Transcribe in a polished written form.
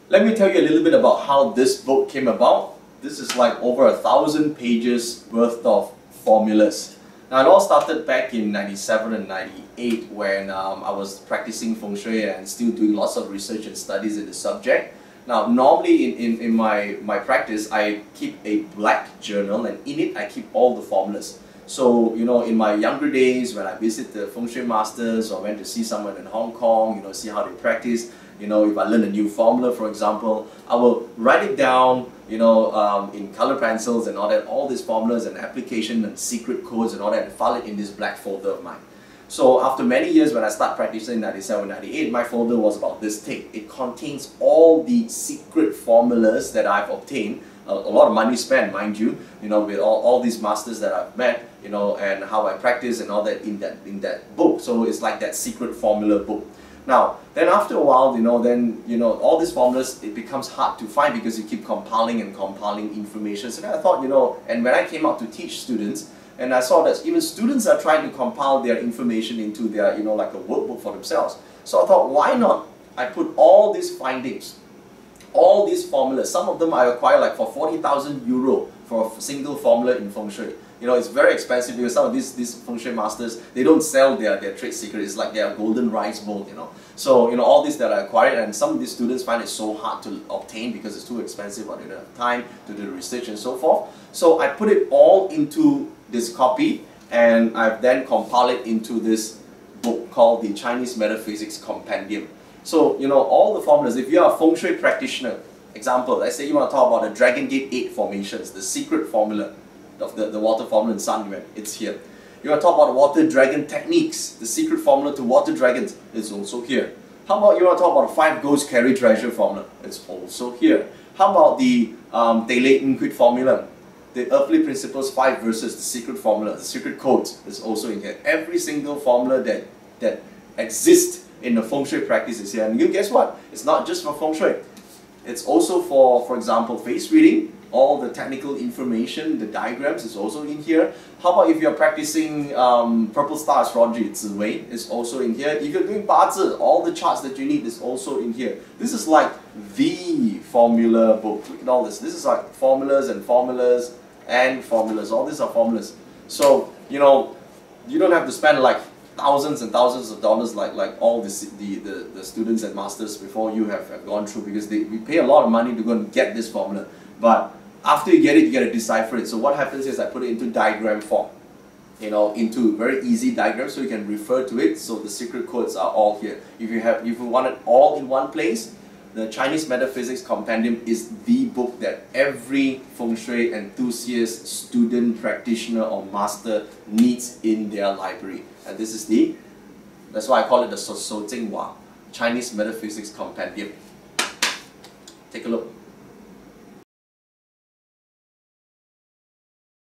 Let me tell you a little bit about how this book came about. This is like over 1,000 pages worth of formulas. Now it all started back in 97 and 98 when I was practicing Feng Shui and still doing lots of research and studies in the subject. Now normally in my practice I keep a black journal, and in it I keep all the formulas. So, you know, in my younger days when I visit the Feng Shui masters or went to see someone in Hong Kong, you know, see how they practice, you know, if I learn a new formula, for example, I will write it down, you know, in color pencils and all that, all these formulas and application and secret codes and all that, and file it in this black folder of mine. So after many years, when I started practicing in 97, 98, my folder was about this thick. It contains all the secret formulas that I've obtained. A lot of money spent, mind you, with all these masters that I've met, and how I practice and all that in that book. So it's like that secret formula book. Now, then after a while, all these formulas, it becomes hard to find because you keep compiling and compiling information. So then I thought, and when I came out to teach students, and I saw that even students are trying to compile their information into their, like a workbook for themselves. So I thought, why not? I put all these findings, all these formulas, some of them I acquired like for 40,000 euro for a single formula in Feng Shui. It's very expensive because some of these Feng Shui masters, they don't sell their trade secrets. It's like their golden rice bowl, So, all this that I acquired, and some of these students find it so hard to obtain because it's too expensive or they don't have time to do the research and so forth. So I put it all into this copy, and I've then compiled it into this book called the Chinese Metaphysics Compendium. So, all the formulas, if you're a Feng Shui practitioner, example, let's say you want to talk about the Dragon Gate 8 formations, the secret formula of the water formula in Sun Yuan, it's here. You want to talk about water dragon techniques, the secret formula to water dragons, it's also here. How about you want to talk about the 5 ghosts carry treasure formula, it's also here. How about the Tele Inquit formula, the earthly principles 5 verses, the secret formula, the secret codes, is also in here. Every single formula that exists in the Feng Shui practice is here. And you guess what? It's not just for Feng Shui. It's also for example, face reading. All the technical information, the diagrams is also in here. How about if you're practicing Purple Star Astrology, Zi Wei is also in here. If you're doing Bazi, all the charts that you need is also in here. This is like the formula book. Look at all this. This is like formulas and formulas and formulas. All these are formulas. So, you don't have to spend like thousands and thousands of dollars like all the students and masters before you have gone through, because we pay a lot of money to go and get this formula. But after you get it, you got to decipher it. So what happens is I put it into diagram form, into very easy diagrams so you can refer to it. So the secret codes are all here. If you want it all in one place, the Chinese Metaphysics Compendium is the book that every Feng Shui enthusiast, student, practitioner or master needs in their library. And this is that's why I call it the Shou Jing Hua, Chinese Metaphysics Compendium. Take a look.